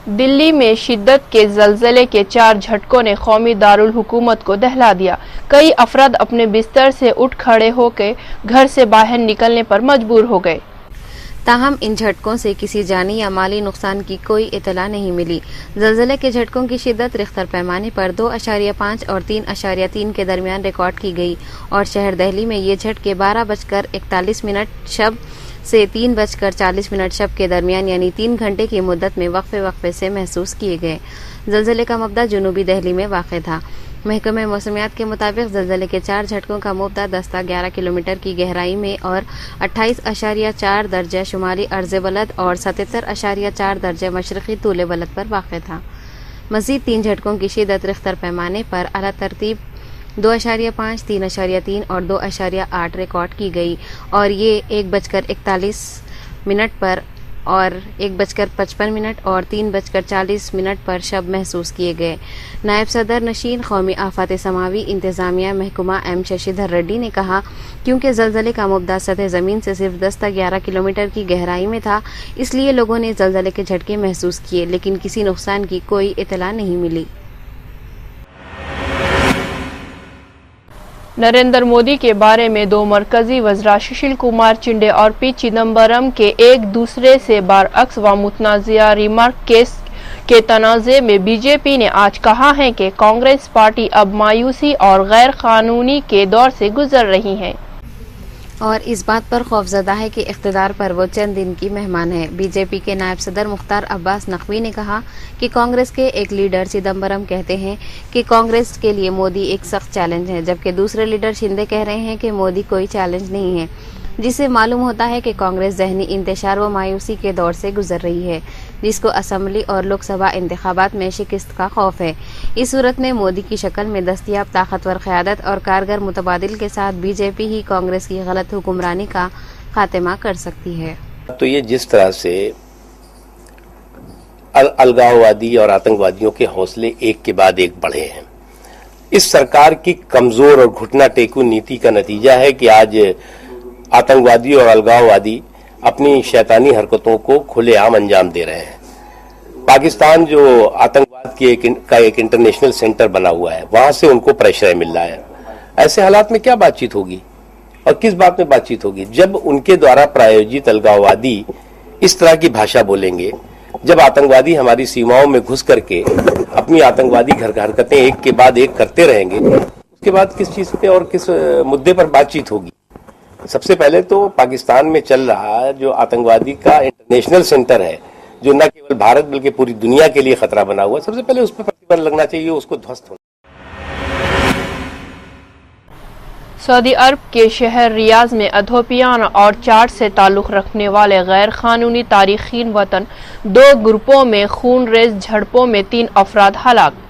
दिल्ली में शिद्दत के ज़लज़ले के 4 झटकों ने कौमी दारुल हुकूमत को दहला दिया। कई अफराद अपने बिस्तर से उठ खड़े होकर घर से बाहर निकलने पर मजबूर हो गए। ताहम इन झटकों से किसी जानी या माली नुकसान की कोई इतला नहीं मिली। ज़लज़ले के झटकों की शिद्दत रिख्तर पैमाने पर 2.5 और 3.3 के दरमियान रिकॉर्ड की गई और शहर दिल्ली में ये झटके 12:41 शब से 3:40 शब के दरमियान यानी 3 घंटे की मुद्दत में वक्फे से महसूस किए गए। ज़लज़ले का मबदा जुनूबी दिल्ली में वाक़ था। महकमे मौसमियात के मुताबिक ज़लज़ले के 4 झटकों का मुबदा दस्ता 11 किलोमीटर की गहराई में और 28.4 दर्जे शुमाली अर्ज़ बलद और 77.4 दर्जे मशरक़ी तूल बलद पर वाक़ था। मज़ीद 3 झटकों की शिद्दत रिख्तर पैमाने पर अला तरतीब 2.5, 3.3 और 2.8 रिकॉर्ड की गई और ये 1:41 पर और 1:55 और 3:40 पर शब महसूस किए गए। नायब सदर नशीन कौमी आफात समावी इंतज़ामिया महकुमा एम शशिधर रेड्डी ने कहा, क्योंकि ज़लज़ले का मुबदा सतह ज़मीन से सिर्फ 10-11 किलोमीटर की गहराई में था, इसलिए लोगों ने ज़लज़ले के झटके महसूस किए, लेकिन किसी नुकसान की कोई इतला नहीं मिली। नरेंद्र मोदी के बारे में 2 मरकजी वज़रा सुशील कुमार शिंदे और पी चिदम्बरम के एक दूसरे से बरअक्स व मुतनाज़िया रिमार्क केस के तनाज़े में बीजेपी ने आज कहा है कि कांग्रेस पार्टी अब मायूसी और गैर कानूनी के दौर से गुजर रही है और इस बात पर खौफजदा है कि इख्तिदार पर वो चंद दिन की मेहमान है। बीजेपी के नायब सदर मुख्तार अब्बास नकवी ने कहा कि कांग्रेस के एक लीडर चिदम्बरम कहते हैं कि कांग्रेस के लिए मोदी एक सख्त चैलेंज है, जबकि दूसरे लीडर शिंदे कह रहे हैं कि मोदी कोई चैलेंज नहीं है, जिससे मालूम होता है कि कांग्रेस ज़हनी इंतशार व मायूसी के दौर से गुजर रही है, जिसको असम्बली और लोकसभा इंतखाबात में शिकस्त का खौफ है। इस सूरत में मोदी की शक्ल में दस्तयाब ताकतवर क़यादत और कारगर मुतबादिल के साथ बीजेपी ही कांग्रेस की गलत हुक्मरानी का खात्मा कर सकती है। तो ये जिस तरह से अलगाववादी और आतंकवादियों के हौसले एक के बाद एक बढ़े हैं, इस सरकार की कमजोर और घुटना टेकू नीति का नतीजा है कि आज आतंकवादी और अलगाववादी अपनी शैतानी हरकतों को खुलेआम अंजाम दे रहे हैं। पाकिस्तान जो आतंकवाद का एक इंटरनेशनल सेंटर बना हुआ है, वहां से उनको प्रेशर मिल रहा है। ऐसे हालात में क्या बातचीत होगी और किस बात में बातचीत होगी? जब उनके द्वारा प्रायोजित अलगाववादी इस तरह की भाषा बोलेंगे, जब आतंकवादी हमारी सीमाओं में घुस करके अपनी आतंकवादी हरकतें एक के बाद एक करते रहेंगे, उसके बाद किस चीज पे और किस मुद्दे पर बातचीत होगी? सबसे पहले तो पाकिस्तान में चल रहा जो आतंकवादी का इंटरनेशनल सेंटर है, जो न केवल भारत बल्कि पूरी दुनिया के लिए खतरा बना हुआ है, सबसे पहले उस पर प्रतिबंध लगना चाहिए, उसको ध्वस्त होना। सऊदी अरब के शहर रियाज में इथियोपियन और चाड से ताल्लुक़ रखने वाले गैर कानूनी तारकीन वतन 2 ग्रुपों में खूनरेज़ झड़पों में 3 अफराद हलाक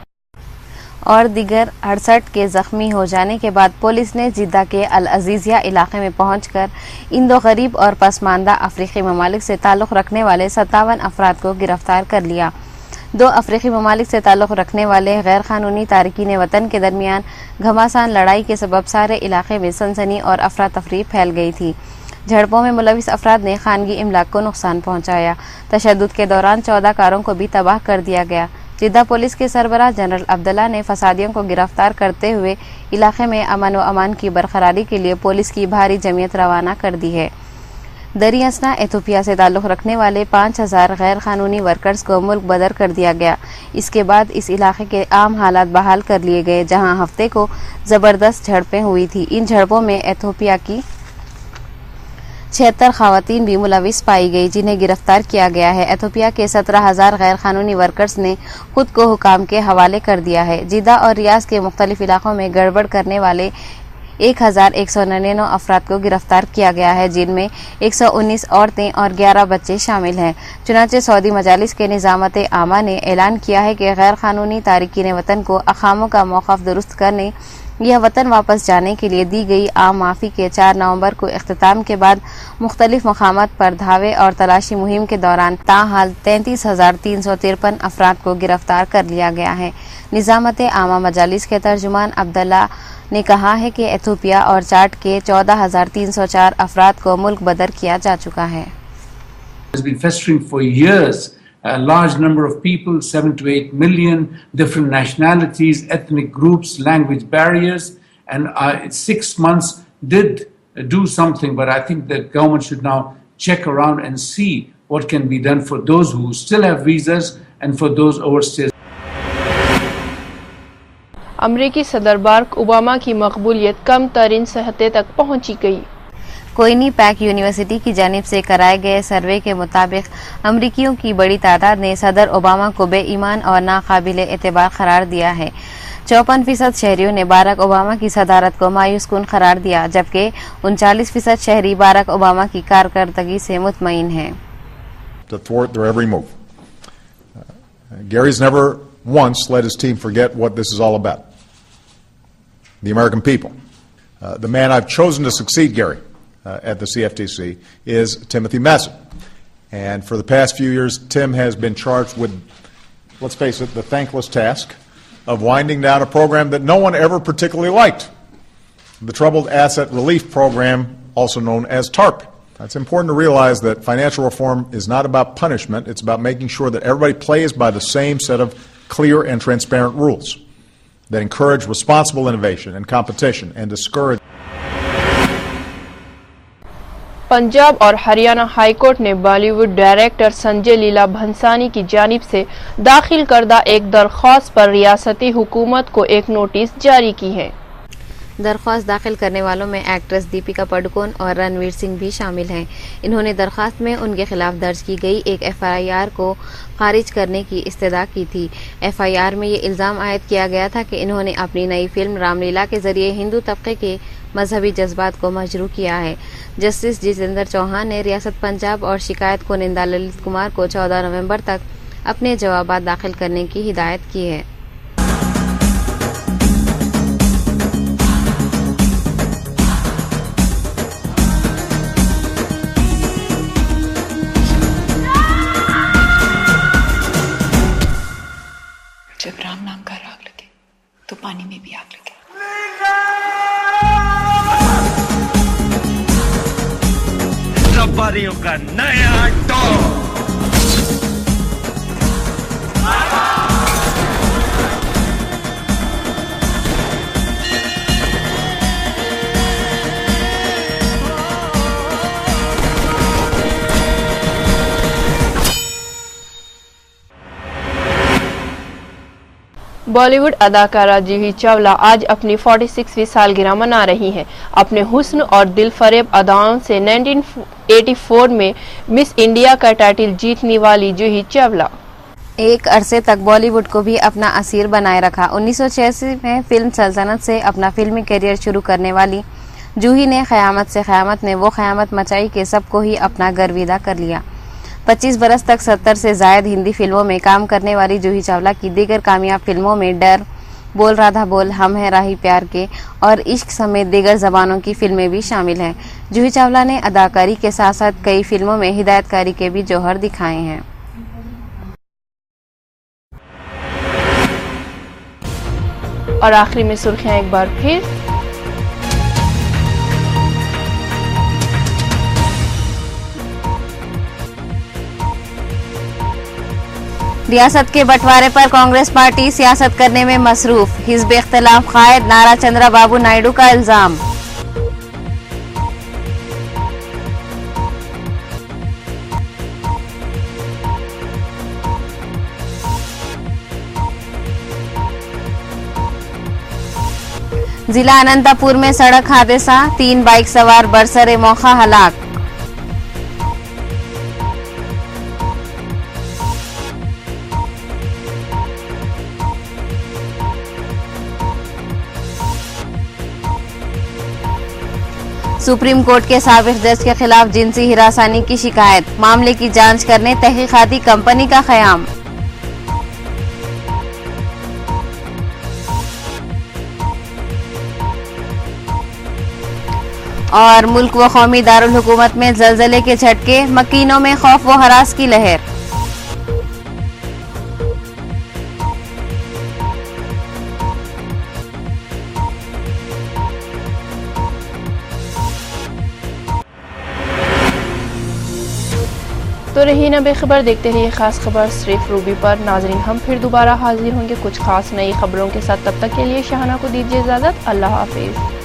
और दीगर 68 के जख्मी हो जाने के बाद पुलिस ने जिद्दा के अल अजीज़िया इलाके में पहुंचकर इन 2 गरीब और पसमानदा अफ्रीकी ममालिक से ताल्लुक़ रखने वाले 57 अफराद को गिरफ्तार कर लिया। 2 अफ्रीकी ममालिक से ताल्लुक़ रखने वाले गैर कानूनी तारकीन वतन के दरमियान घमासान लड़ाई के सबब सारे इलाके में सनसनी और अफरा तफरी फैल गई थी। झड़पों में मुलविस अफराद ने खानगी इमलाक को नुकसान पहुँचाया। तशद्दुद के दौरान 14 कारों को भी तबाह कर दिया गया। जिद्दा पुलिस के सरबराह जनरल अब्दुल्ला ने फसादियों को गिरफ्तार करते हुए इलाके में अमन व अमान की बरकरारी के लिए पुलिस की भारी जमीयत रवाना कर दी है। दरी असना इथियोपिया से ताल्लुक़ रखने वाले 5000 गैर कानूनी वर्कर्स को मुल्क बदर कर दिया गया। इसके बाद इस इलाके के आम हालात बहाल कर लिए गए, जहां हफ्ते को ज़बरदस्त झड़पें हुई थी। इन झड़पों में इथियोपिया की 76 खवातीन भी मुलविस पाई गई, जिन्हें गिरफ्तार किया गया है। इथियोपिया के 17,000 गैर कानूनी वर्कर्स ने खुद को हुकाम के हवाले कर दिया है। जिद्दा और रियाज के मुख्तलिफ इलाकों में गड़बड़ करने वाले 1199 अफराद को गिरफ्तार किया गया है, जिनमें 119 औरतें और 11 बच्चे शामिल हैं। चुनांचे सऊदी मजालिस के निज़ामत आमा ने ऐलान किया है कि गैर कानूनी तारकीन वतन को अकामों का मौक़िफ़ दुरुस्त करने यह वतन वापस जाने के लिए दी गई आम माफ़ी के 4 नवंबर को इख्तिताम के बाद मुख्तलिफ मकामात पर धावे और तलाशी मुहिम के दौरान ताहाल 33,353 अफराद को गिरफ्तार कर लिया गया है। निज़ामत आमा मजालिस के तर्जुमान अब्दुल्ला ने कहा है कि इथियोपिया और चाड के 14,304 अफराद को मुल्क बदर किया जा चुका है। a large number of people, 7 to 8 million, different nationalities, ethnic groups, language barriers, and 6 months did do something, but I think that government should now check around and see what can be done for those who still have visas and for those overstayers. अमरीकी सदर Barack Obama की मकबूलियत कम तरीन सहते तक पहुंची गई। कोयनी pack university की जानिब से कराए गए सर्वे के मुताबिक अमरीकियों की बड़ी तादाद ने सदर ओबामा को बेईमान और नाकाबिले एतबार करार दिया है। 54% शहरियों ने बाराक ओबामा की सदारत को मायूस कुन करार दिया, जबकि 39% शहरी बाराक ओबामा की कारकर्दगी से मुतमईन हैं। Gary's never once let his team forget what this is all about. The American people. The man I've chosen to succeed Gary at the CFTC is Timothy Messent. And for the past few years, Tim has been charged with, let's face it, the thankless task of winding down a program that no one ever particularly liked, the Troubled Asset Relief Program, also known as TARP. It's important to realize that financial reform is not about punishment. It's about making sure that everybody plays by the same set of clear and transparent rules that encourage responsible innovation and competition and discourage. Punjab और Haryana high court ने Bollywood director Sanjay Leela Bhansali की जानिब से दाखिल करदा एक दरख्वास्त पर रियासती हुकूमत को एक नोटिस जारी की है। दरख्वास्त दाखिल करने वालों में एक्ट्रेस दीपिका पादुकोण और रणवीर सिंह भी शामिल हैं। इन्होंने दरख्वास्त में उनके खिलाफ दर्ज की गई एक FIR को खारिज करने की इस्तदा की थी। FIR में ये इल्ज़ाम आयद किया गया था कि इन्होंने अपनी नई फिल्म रामलीला के जरिए हिंदू तबके के मजहबी जज्बात को मजरू किया है। जस्टिस जितेंद्र चौहान ने रियासत पंजाब और शिकायत कुनिंदा ललित कुमार को 14 नवंबर तक अपने जवाबात दाखिल करने की हिदायत की है। जब राम नाम का राग लगे तो पानी में भी आग लगे। सवारियों का नया दौर। बॉलीवुड अदाकारा जूही चावला आज अपनी 46वीं सालगिरह मना रही हैं। अपने हुस्न और दिलफरेब अदाओं से 1984 में मिस इंडिया का टाइटल जीतने वाली जूही चावला एक अरसे तक बॉलीवुड को भी अपना असीर बनाए रखा। 1986 में फिल्म सल्तनत से अपना फिल्मी करियर शुरू करने वाली जूही ने क़यामत से क़यामत में वो क़यामत मचाई कि सबको ही अपना गर्विदा कर लिया। 25 बरस तक 70 से जायद हिंदी फिल्मों में काम करने वाली जूही चावला की दीगर कामयाब फिल्मों में डर, बोल राधा बोल, हम हैं राही प्यार के और इश्क समेत दीगर जबानों की फिल्में भी शामिल हैं। जूही चावला ने अदाकारी के साथ साथ कई फिल्मों में हिदायतकारी के भी जौहर दिखाए हैं। और आखिरी में सुर्खियां एक बार फिर। रियासत के बंटवारे पर कांग्रेस पार्टी सियासत करने में मसरूफ, हिज़्ब इख्तिलाफ कायद नारा चंद्रबाबू नायडू का इल्जाम। जिला अनंतपुर में सड़क हादसा, 3 बाइक सवार बरसरे मौका हलाक। सुप्रीम कोर्ट के साबिक जज के खिलाफ जिनसी हिरासानी की शिकायत, मामले की जांच करने तहकीकाती कंपनी का क़याम। और मुल्क व कौमी दारुल हुकूमत में जलजले के झटके, मकीनों में खौफ व हरास की लहर। तो रही ना बेखबर, देखते रहिए खास खबर सिर्फ रूबी पर। नाजरीन, हम फिर दोबारा हाजिर होंगे कुछ खास नई खबरों के साथ। तब तक के लिए शाहाना को दीजिए इजाजत। अल्लाह हाफिज।